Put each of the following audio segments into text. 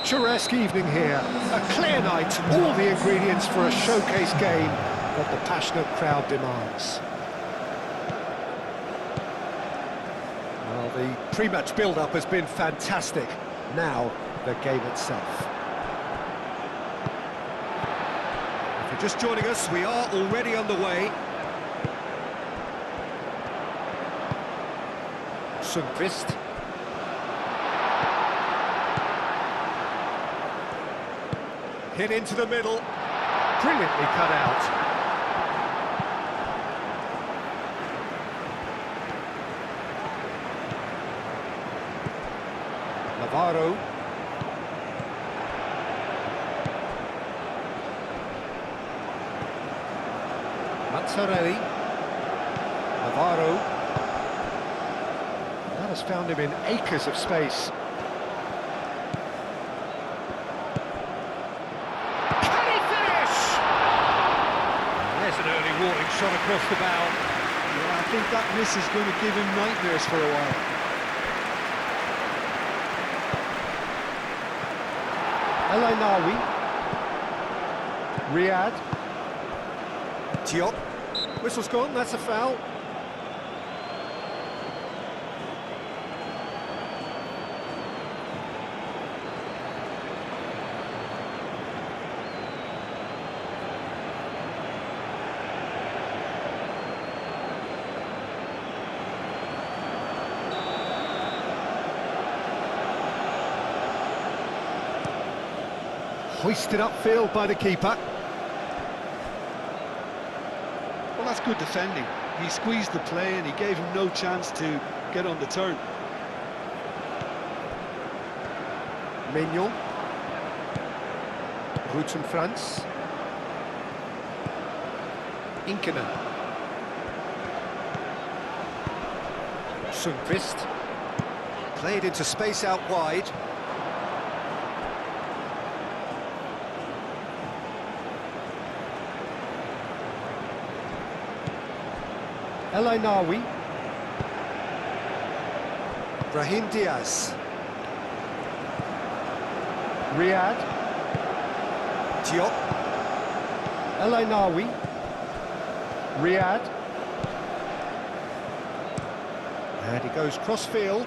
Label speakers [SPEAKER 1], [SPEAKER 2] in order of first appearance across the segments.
[SPEAKER 1] picturesque evening here. A clear night, all the ingredients for a showcase game that the passionate crowd demands. Well, the pre-match build-up has been fantastic. Now, the game itself. If you're just joining us, we are already underway. Sundqvist. Hit into the middle. Brilliantly cut out. Navarro. Mazzarelli. Navarro. That has found him in acres of space. Can he finish? There's an early warning shot across the bow.
[SPEAKER 2] Yeah, I think that miss is going to give him nightmares for a while.
[SPEAKER 1] El Ainawi. Riyad. Diop. Whistle's gone, that's a foul. Hoisted upfield by the keeper.
[SPEAKER 2] Well, that's good defending. He squeezed the play and he gave him no chance to get on the turn.
[SPEAKER 1] Mignon. Roots France. Inkinen. Sundqvist. Played into space out wide. El Ainawi. Brahim Diaz. Riyad. Diop. El Ainawi. Riyad. And he goes cross-field.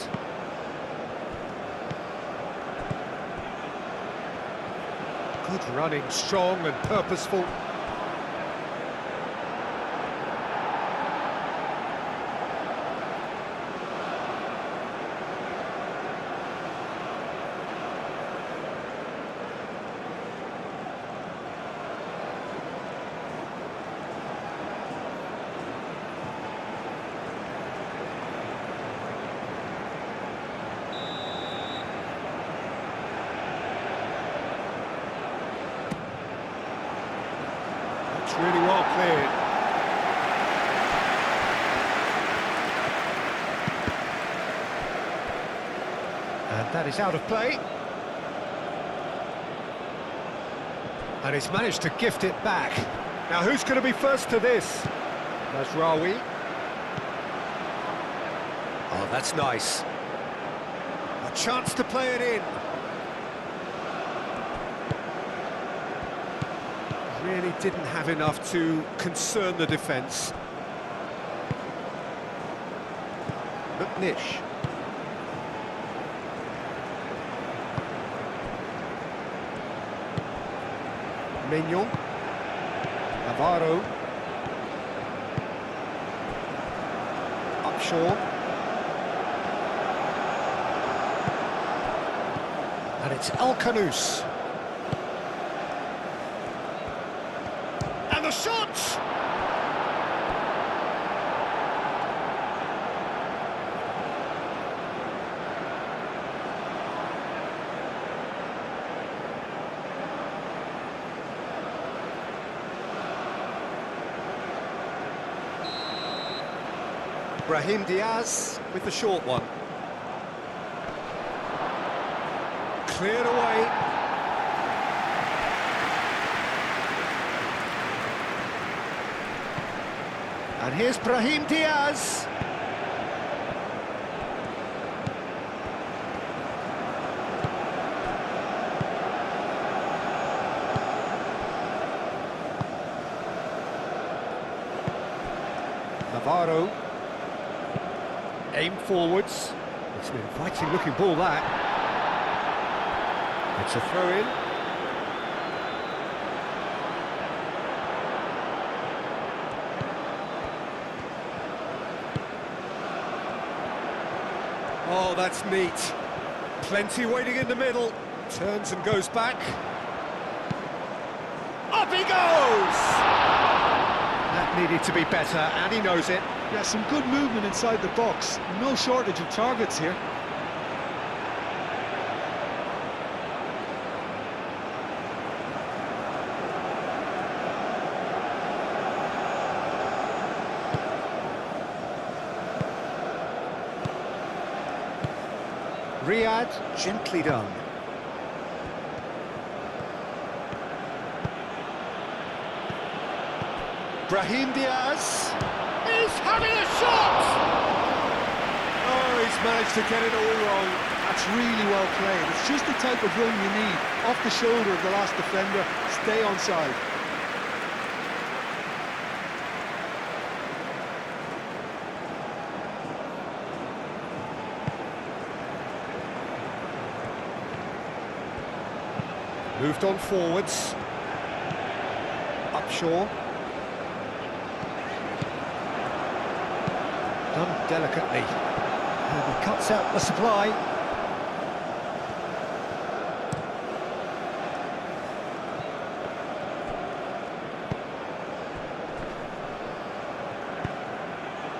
[SPEAKER 1] Good running, strong and purposeful. Really well cleared. And that is out of play. And he's managed to gift it back. Now who's going to be first to this? Mazraoui. Oh, that's nice. A chance to play it in. Really didn't have enough to concern the defence. McNish. Mignon. Navarro. Upshaw. And it's El Khanous. And the shot! Brahim Diaz with the short one. Cleared away. And here's Brahim Diaz. Navarro. Aim forwards. It's an inviting looking ball, that. It's a throw in. Oh, that's neat. Plenty waiting in the middle. Turns and goes back. Up he goes! That needed to be better, and he knows it.
[SPEAKER 2] Yeah, some good movement inside the box. No shortage of targets here.
[SPEAKER 1] Riyad, gently done. Brahim Diaz. He's having a shot! Oh, he's managed to get it all wrong.
[SPEAKER 2] That's really well played. It's just the type of run you need. Off the shoulder of the last defender, stay onside.
[SPEAKER 1] Moved on forwards. Upshaw. Done delicately. And he cuts out the supply.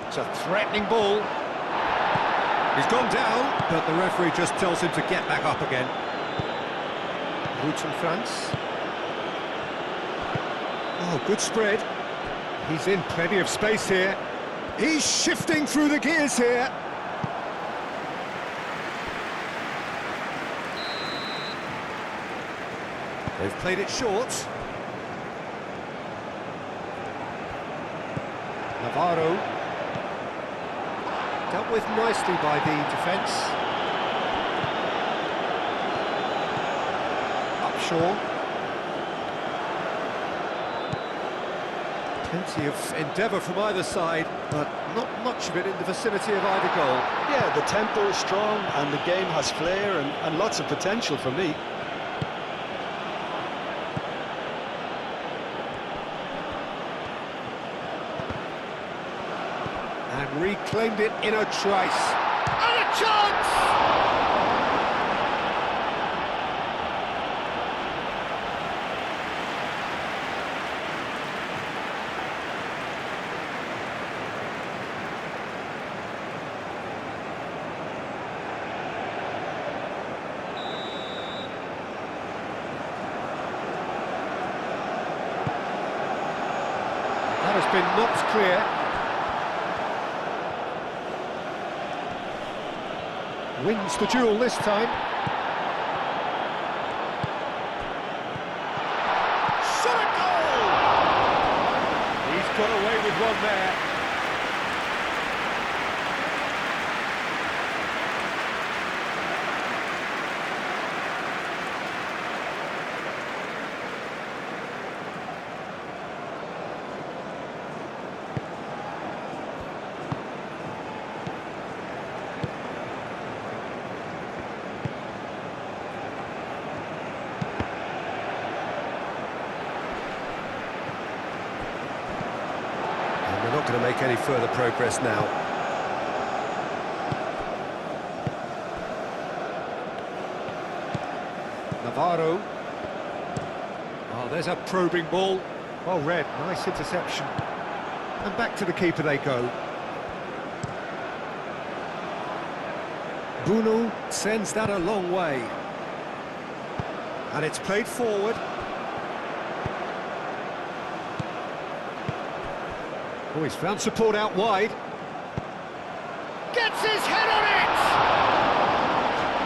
[SPEAKER 1] It's a threatening ball. He's gone down, but the referee just tells him to get back up again. Route in France. Oh, good spread. He's in plenty of space here. He's shifting through the gears here. They've played it short. Navarro. Dealt with nicely by the defence. Upshaw. Plenty of endeavour from either side, but not much of it in the vicinity of either goal.
[SPEAKER 2] Yeah, the tempo is strong and the game has flair and lots of potential for me.
[SPEAKER 1] And reclaimed it in a trice. And a chance! That has been knocked clear. Wins the duel this time. Shot a goal! He's got away with one there. We're not going to make any further progress now. Navarro. Oh, there's a probing ball. Well read, nice interception. And back to the keeper they go. Bunu sends that a long way. And it's played forward. Oh, he's found support out wide. Gets his head on it!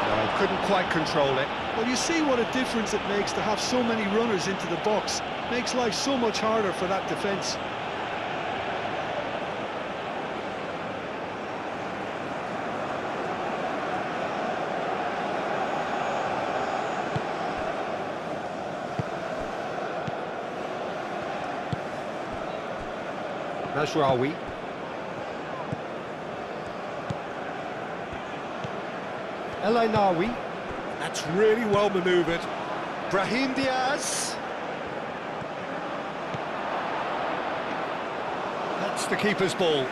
[SPEAKER 1] No, couldn't quite control it.
[SPEAKER 2] Well, you see what a difference it makes to have so many runners into the box. Makes life so much harder for that defence.
[SPEAKER 1] Mazraoui. El Ainawi. That's really well manoeuvred. Brahim Diaz. That's the keeper's ball.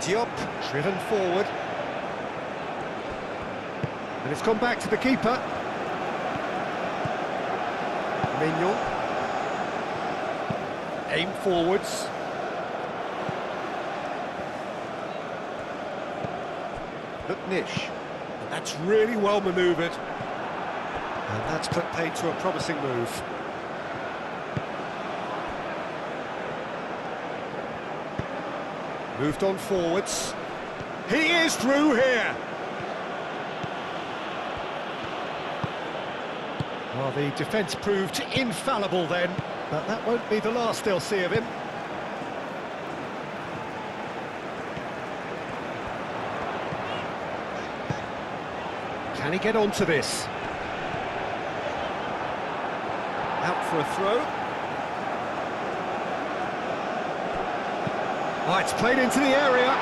[SPEAKER 1] Diop, driven forward. And it's gone back to the keeper. Mignon. Aim forwards. Look, Nish. And that's really well manoeuvred. And that's put paid to a promising move. Moved on forwards. He is through here. Well, the defence proved infallible then, but that won't be the last they'll see of him. Can he get onto this? Out for a throw. Oh, it's played into the area.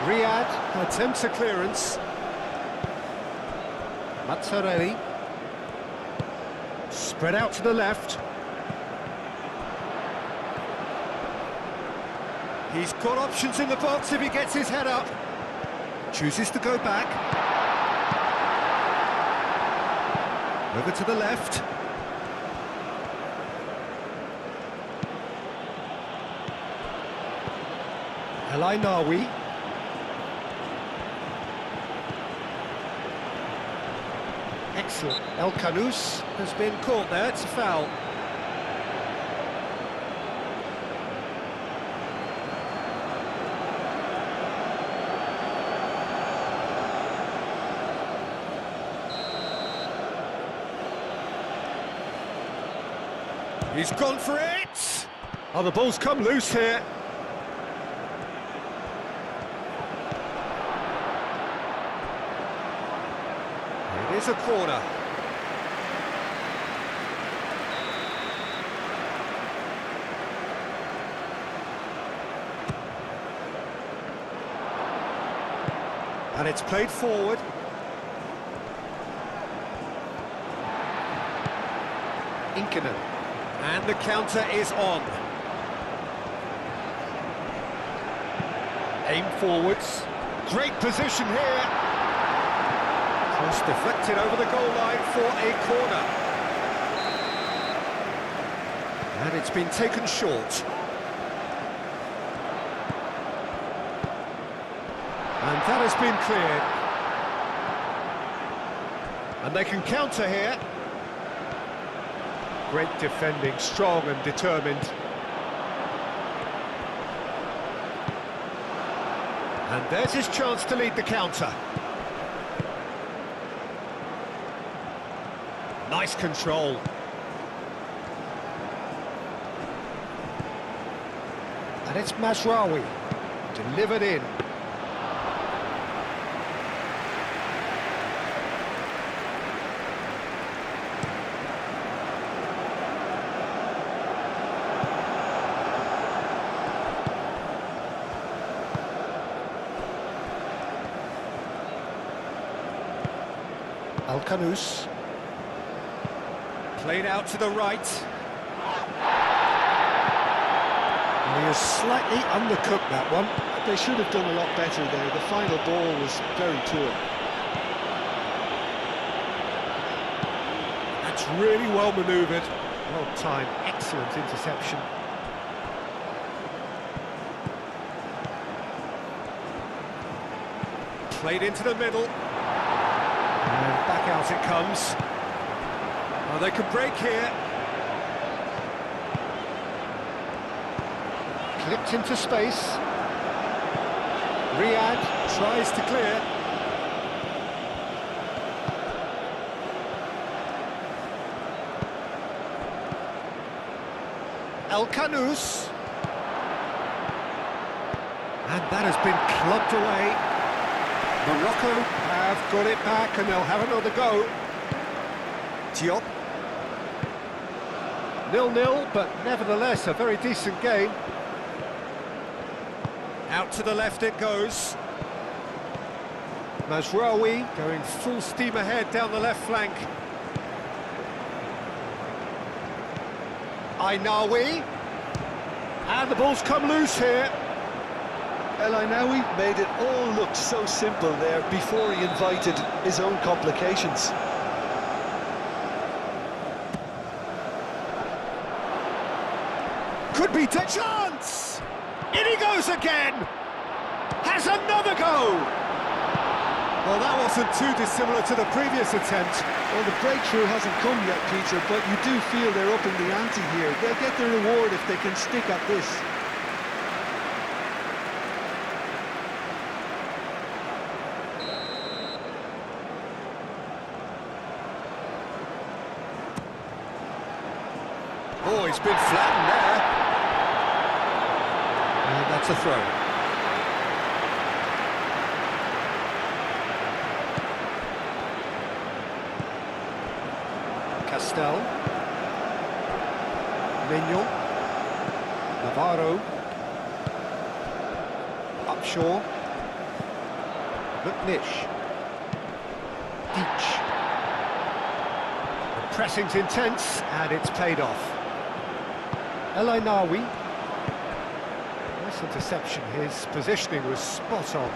[SPEAKER 1] Riyad attempts a clearance. Mazzarelli. Spread out to the left. He's got options in the box if he gets his head up. Chooses to go back. Over to the left. El Ainawi. Excellent. El Kanous has been caught there. It's a foul. He's gone for it! Oh, the ball's come loose here. It is a corner. And it's played forward. Inkinen. And the counter is on. Aim forwards. Great position here. Cross deflected over the goal line for a corner. And it's been taken short. And that has been cleared. And they can counter here. Great defending, strong and determined. And there's his chance to lead the counter. Nice control. And it's Mazraoui, delivered in. El Kanous. Played out to the right. And he has slightly undercooked that one.
[SPEAKER 2] They should have done a lot better there. The final ball was very poor.
[SPEAKER 1] That's really well manoeuvred. Well timed, excellent interception. Played into the middle. And back out it comes. Oh, they could break here. Clipped into space. Riyad tries to clear. El Kanous. And that has been clubbed away. Morocco have got it back and they'll have another go. Diop. 0-0, but nevertheless a very decent game. Out to the left it goes. Mazraoui going full steam ahead down the left flank. Ainawi. And the ball's come loose here.
[SPEAKER 2] El Ainawi made it all look so simple there before he invited his own complications.
[SPEAKER 1] Could be to chance! In he goes again! Has another go! Well, that wasn't too dissimilar to the previous attempt.
[SPEAKER 2] Well, the breakthrough hasn't come yet, Peter, but you do feel they're upping the ante here. They'll get their reward if they can stick at this.
[SPEAKER 1] Oh, he's been flattened there. And that's a throw. Castel. Mignon. Navarro. Upshaw. McNish. Deach. The pressing's intense and it's paid off. El Ainawi. Nice interception. His positioning was spot on.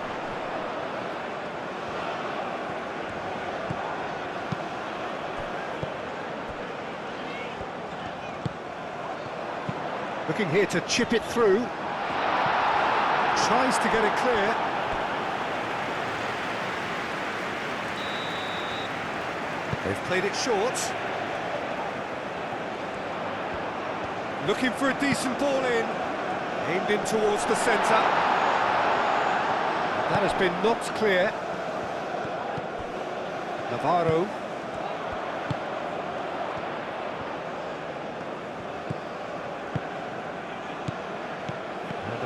[SPEAKER 1] Looking here to chip it through. Tries to get it clear. They've played it short. Looking for a decent ball in. Aimed in towards the centre. That has been knocked clear. Navarro.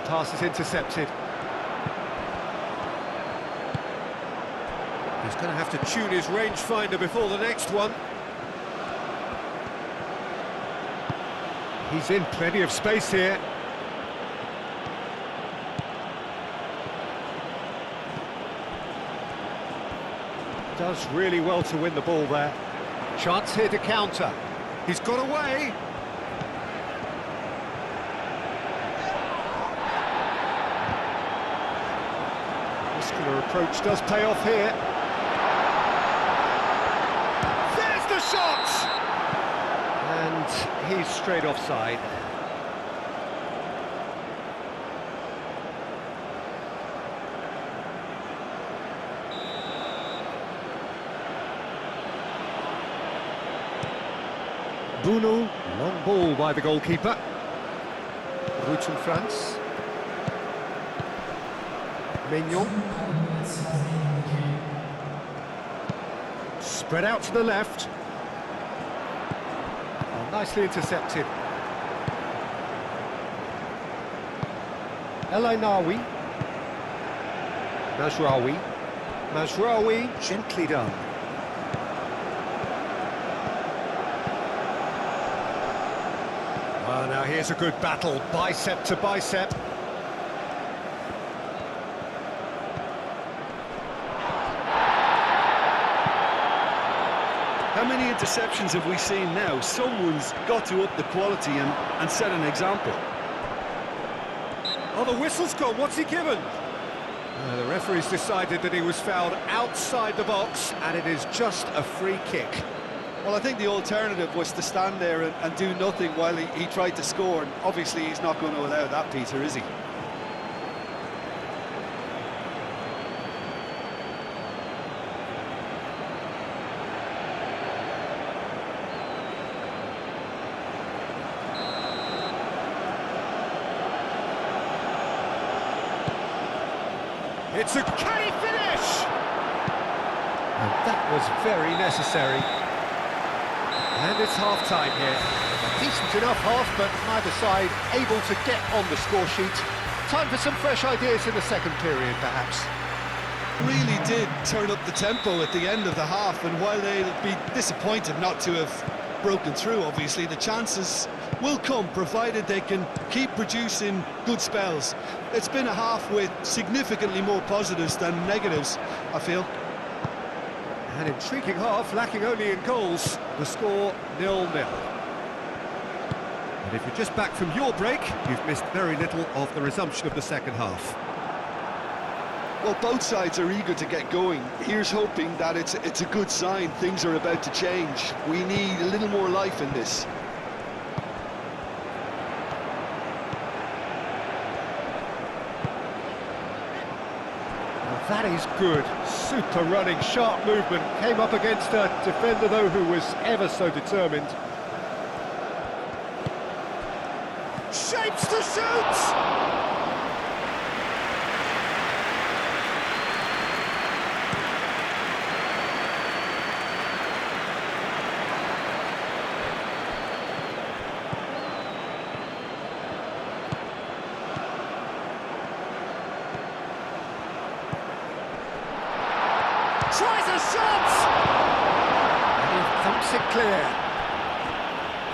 [SPEAKER 1] Pass is intercepted. He's going to have to tune his rangefinder before the next one. He's in plenty of space here. Does really well to win the ball there. Chance here to counter. He's got away. Muscular approach does pay off here. There's the shot! And he's straight offside. Bounou, long ball by the goalkeeper. Route in France. Mignon. Spread out to the left. Oh, nicely intercepted. El Ainawi. Mazraoui. Mazraoui, gently done. Well, now here's a good battle, bicep to bicep.
[SPEAKER 2] How many interceptions have we seen now? Someone's got to up the quality and set an example.
[SPEAKER 1] Oh, the whistle's gone. What's he given? The referee's decided that he was fouled outside the box, and it is just a free kick.
[SPEAKER 2] Well, I think the alternative was to stand there and do nothing while he tried to score, and obviously he's not going to allow that, Peter, is he?
[SPEAKER 1] It's a canny finish! And that was very necessary. And it's half-time here. A decent enough half, but neither side able to get on the score sheet. Time for some fresh ideas in the second period, perhaps.
[SPEAKER 2] Really did turn up the tempo at the end of the half, and while they'll be disappointed not to have broken through, obviously, the chances will come, provided they can keep producing good spells. It's been a half with significantly more positives than negatives, I feel.
[SPEAKER 1] An intriguing half, lacking only in goals. The score 0-0. And if you're just back from your break, you've missed very little of the resumption of the second half.
[SPEAKER 2] Well, both sides are eager to get going. Here's hoping that it's a good sign. Things are about to change. We need a little more life in this.
[SPEAKER 1] Well, that is good. Super running, sharp movement. Came up against a defender, though, who was ever so determined. Shapes to shoot! Tries a shot! And he thumps it clear.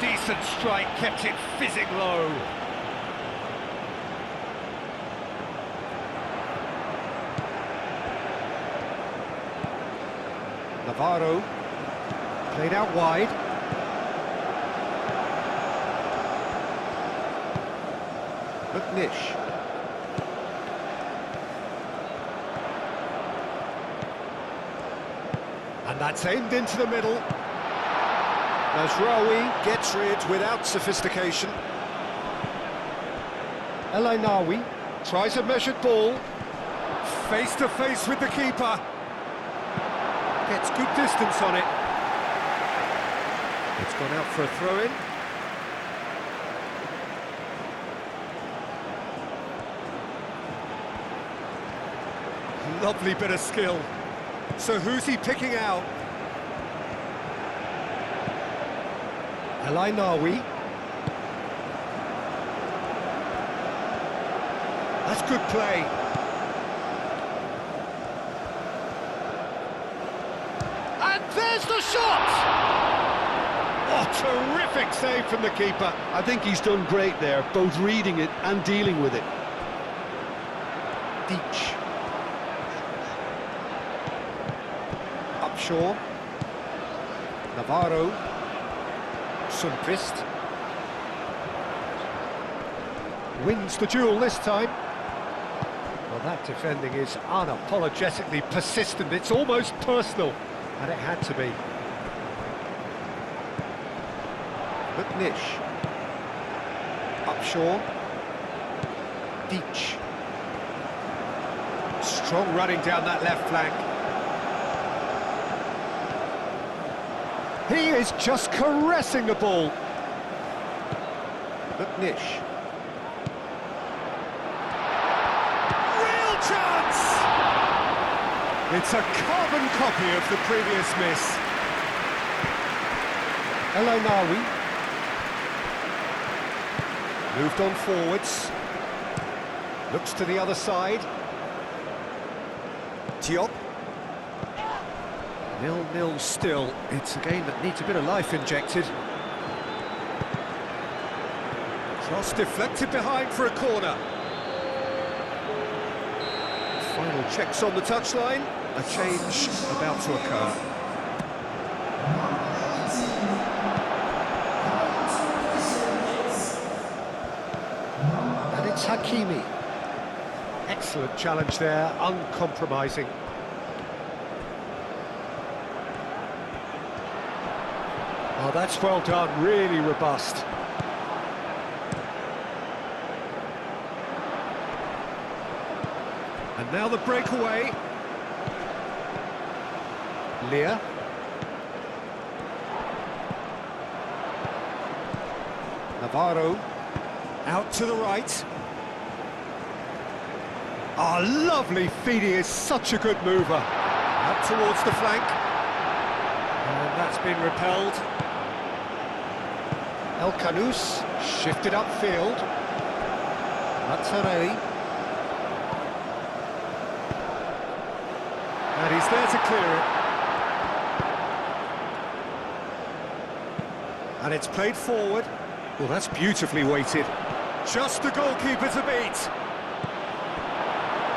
[SPEAKER 1] Decent strike, kept it fizzing low. Navarro, played out wide. McNish. And that's aimed into the middle. Nasraoui gets rid without sophistication. El Ainaoui tries a measured ball. Face to face with the keeper. Gets good distance on it. It's gone out for a throw-in. Lovely bit of skill. So who's he picking out? El Ainaoui. That's good play. And there's the shot! Oh, terrific save from the keeper.
[SPEAKER 2] I think he's done great there, both reading it and dealing with it.
[SPEAKER 1] Deach. Upshaw. Navarro. Sundqvist. Wins the duel this time. Well, that defending is unapologetically persistent. It's almost personal, and it had to be. McNish. Upshaw. Deach. Strong running down that left flank. He is just caressing the ball. McNish. Real chance! It's a carbon copy of the previous miss. El Ainaoui. Moved on forwards. Looks to the other side. Diop. 0-0 still. It's a game that needs a bit of life injected. Cross deflected behind for a corner. Final checks on the touchline. A change about to occur. And it's Hakimi. Excellent challenge there, uncompromising. Oh, that's well done, really robust. And now the breakaway. Lear. Navarro. Out to the right. Oh, lovely feed, he is such a good mover. Out towards the flank. And that's been repelled. El Canous shifted upfield. Mazzarelli. there to clear it. And it's played forward. Well, that's beautifully weighted. Just the goalkeeper to beat.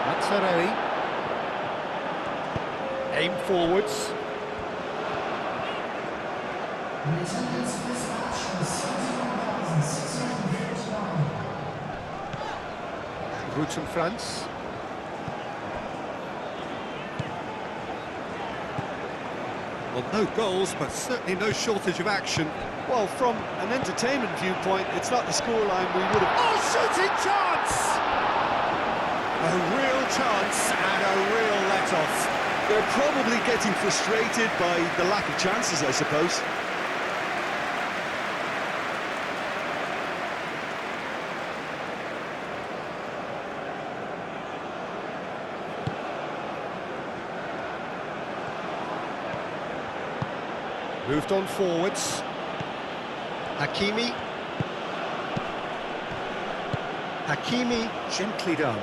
[SPEAKER 1] Mazzarelli. Aim forwards. Route in France. Well, no goals, but certainly no shortage of action.
[SPEAKER 2] Well, from an entertainment viewpoint, it's not the scoreline we would have...
[SPEAKER 1] Oh, shooting chance! A real chance and a real let-off.
[SPEAKER 2] They're probably getting frustrated by the lack of chances, I suppose.
[SPEAKER 1] Moved on forwards. Hakimi. Hakimi, gently done.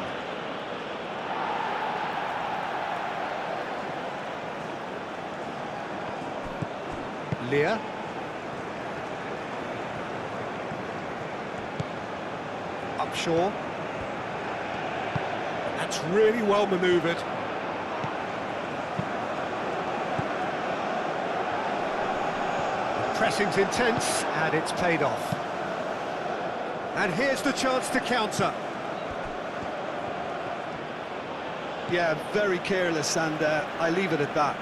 [SPEAKER 1] Lear. Upshaw. That's really well manoeuvred. Pressing's intense, and it's paid off. And here's the chance to counter.
[SPEAKER 2] Yeah, very careless, and I leave it at that.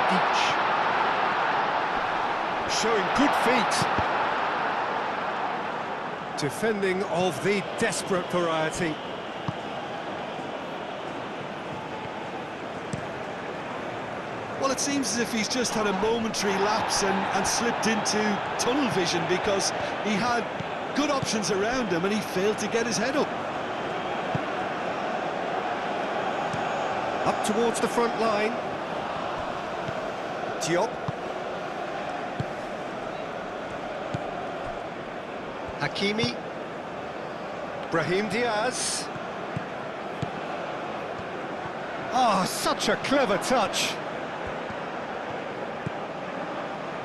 [SPEAKER 1] Each. Showing good feet. Defending of the desperate variety.
[SPEAKER 2] Well, it seems as if he's just had a momentary lapse and slipped into tunnel vision, because he had good options around him and he failed to get his head up.
[SPEAKER 1] Up towards the front line. Diop. Hakimi. Brahim Diaz. Oh, such a clever touch.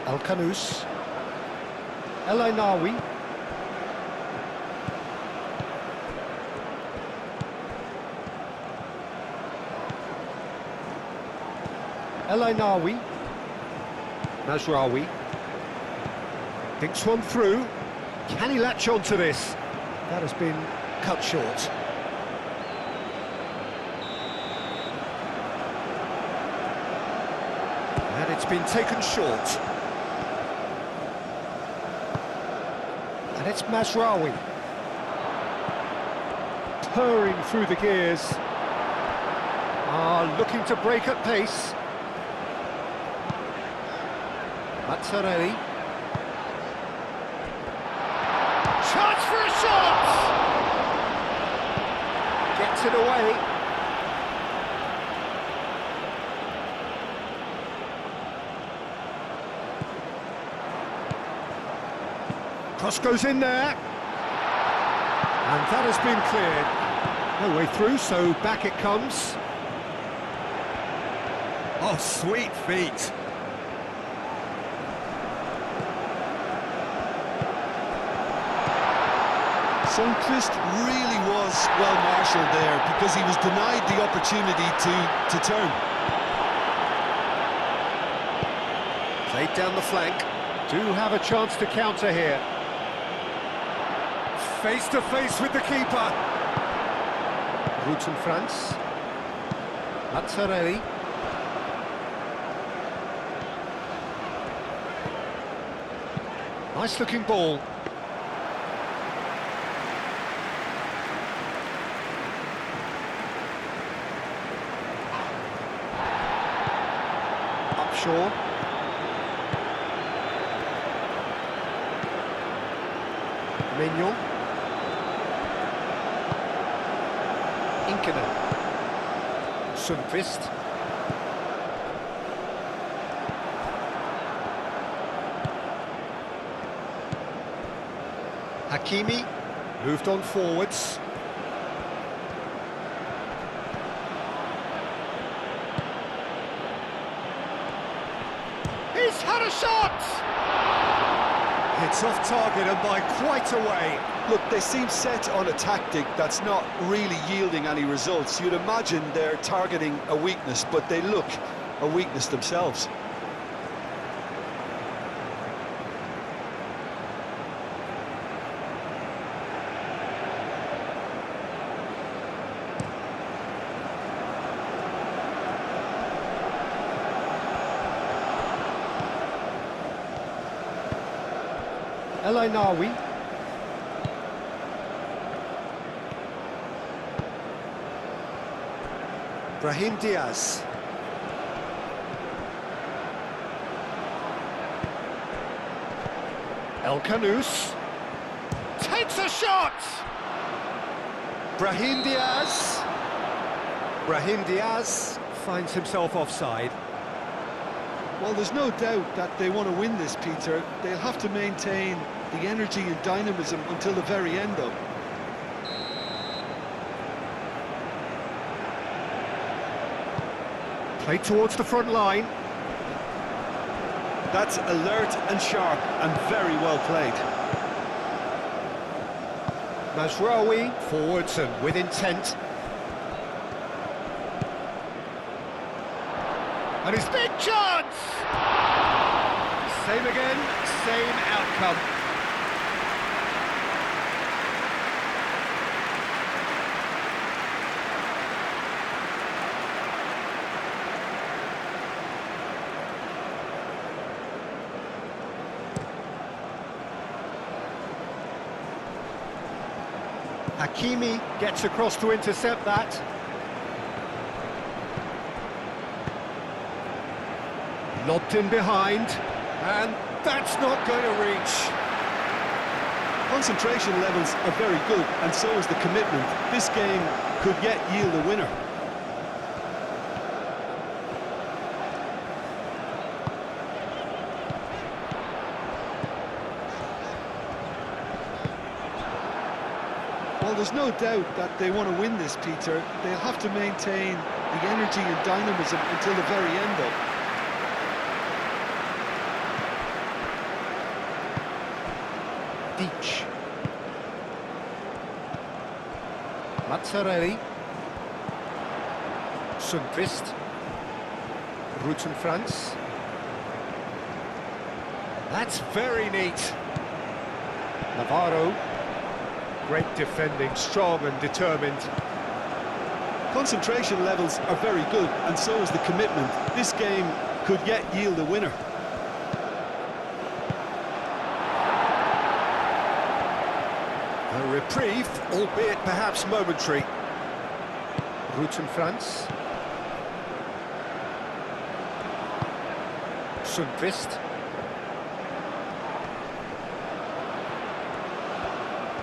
[SPEAKER 1] Al-Kanous. El Ainawi. El Ainawi. Mazraoui. Thinks one through. Can he latch on to this? That has been cut short. And it's been taken short. And it's Mazraoui. Purring through the gears. Looking to break at pace. Mazzarelli. Chance for a shot! Gets it away. Cross goes in there. And that has been cleared. No way through, so back it comes. Oh, sweet feet.
[SPEAKER 2] Sundqvist really was well marshalled there, because he was denied the opportunity to turn.
[SPEAKER 1] Played down the flank. Do have a chance to counter here. Face to face with the keeper. Route in France. Mazzarelli. Nice looking ball. Upshaw. Mignon. Inkinen. Sundqvist. Hakimi moved on forwards. He's had a shot! It's off target and by quite a way.
[SPEAKER 2] Look, they seem set on a tactic that's not really yielding any results. You'd imagine they're targeting a weakness, but they look a weakness themselves.
[SPEAKER 1] El Ainawi. Brahim Diaz. El Kanous. Takes a shot! Brahim Diaz. Brahim Diaz finds himself offside.
[SPEAKER 2] Well, there's no doubt that they want to win this, Peter. They'll have to maintain the energy and dynamism until the very end, though.
[SPEAKER 1] Played towards the front line.
[SPEAKER 2] That's alert and sharp and very well played.
[SPEAKER 1] Mazraoui forwards and with intent. And his big chance! Same again, same outcome. Hakimi gets across to intercept that. Lobbed in behind, and that's not going to reach.
[SPEAKER 2] Concentration levels are very good, and so is the commitment. This game could yet yield a winner. Well, there's no doubt that they want to win this, Peter. They'll have to maintain the energy and dynamism until the very end, though.
[SPEAKER 1] Deach. Mazzarelli. Sundqvist. Rutten Franz. That's very neat. Navarro. Great defending, strong and determined.
[SPEAKER 2] Concentration levels are very good, and so is the commitment. This game could yet yield a winner.
[SPEAKER 1] A reprieve, albeit perhaps momentary. Rutten Franz. Sundqvist.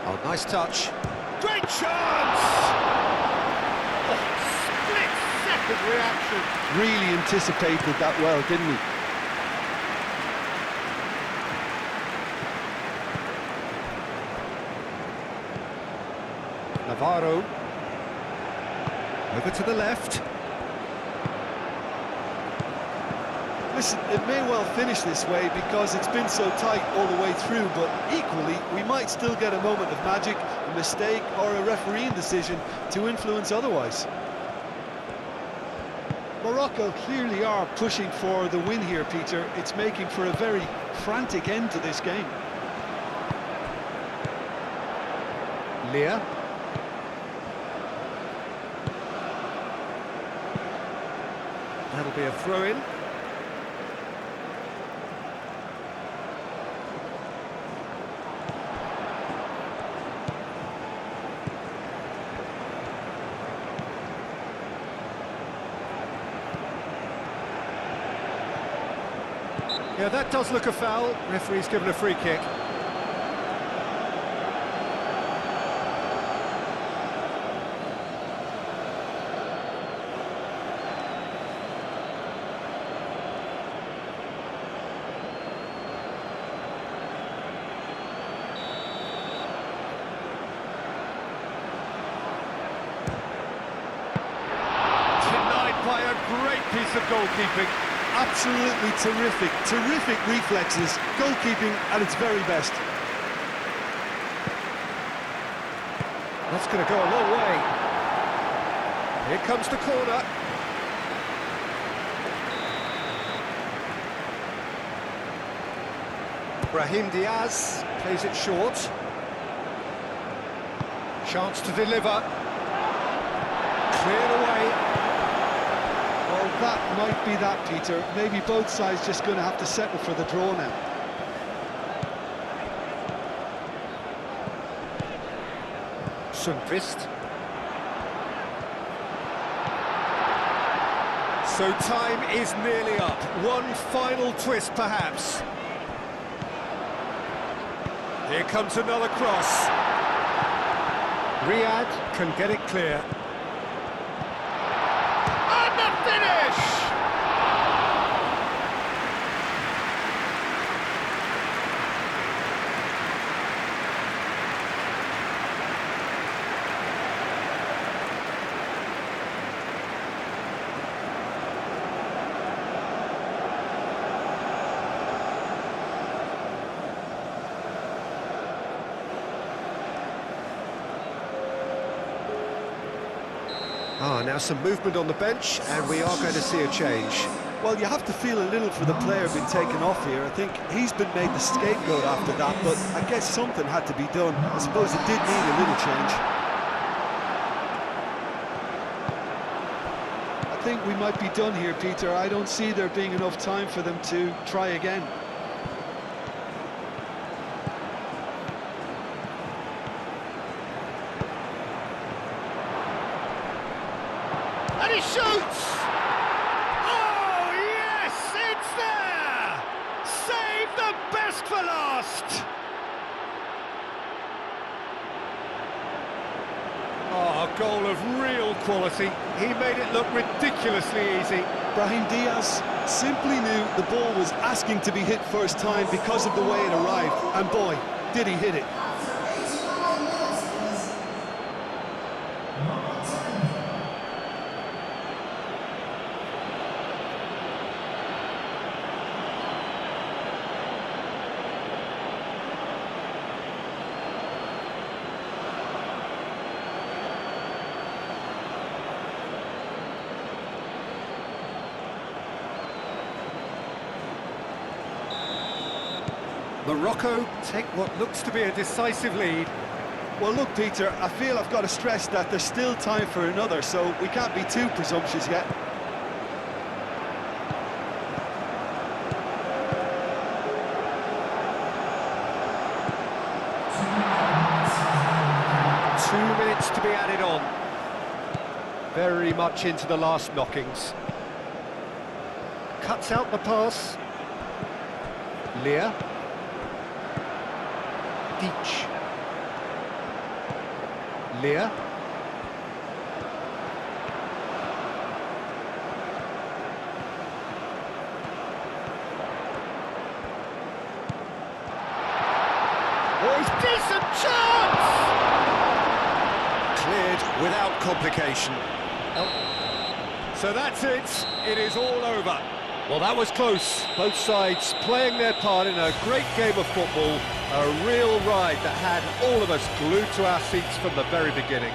[SPEAKER 1] Oh, nice touch. Great chance! Oh, split-second reaction.
[SPEAKER 2] Really anticipated that well, didn't he?
[SPEAKER 1] Navarro. Over to the left.
[SPEAKER 2] Listen, it may well finish this way because it's been so tight all the way through, but equally, we might still get a moment of magic, a mistake, or a refereeing decision to influence otherwise. Morocco clearly are pushing for the win here, Peter. It's making for a very frantic end to this game.
[SPEAKER 1] Lear. That'll be a throw-in. Yeah, that does look a foul. Referee's given a free kick. of goalkeeping.
[SPEAKER 2] Absolutely terrific, terrific reflexes. Goalkeeping at its very best.
[SPEAKER 1] That's going to go a long way. Here comes the corner. Brahim Diaz plays it short. Chance to deliver. Cleared away.
[SPEAKER 2] Well, that might be that, Peter. Maybe both sides just going to have to settle for the draw now.
[SPEAKER 1] Sundqvist. So time is nearly up. One final twist, perhaps. Here comes another cross. Riyad can get it clear. And the finish! Now some movement on the bench, and we are going to see a change.
[SPEAKER 2] Well, you have to feel a little for the player being taken off here. I think he's been made the scapegoat after that, but I guess something had to be done. I suppose it did need a little change. I think we might be done here, Peter. I don't see there being enough time for them to try again.
[SPEAKER 1] And he shoots! Oh, yes, it's there! Save the best for last! Oh, a goal of real quality. He made it look ridiculously easy.
[SPEAKER 2] Brahim Diaz simply knew the ball was asking to be hit first time because of the way it arrived. And boy, did he hit it.
[SPEAKER 1] Morocco take what looks to be a decisive lead.
[SPEAKER 2] Well, look, Peter, I feel I've got to stress that there's still time for another, so we can't be too presumptuous yet.
[SPEAKER 1] Minutes to be added on. Very much into the last knockings. Cuts out the pass. Lear. Deach. Lear. Oh, it's decent chance! Cleared without complication. Oh. So that's it. It is all over. Well, that was close. Both sides playing their part in a great game of football. A real ride that had all of us glued to our seats from the very beginning.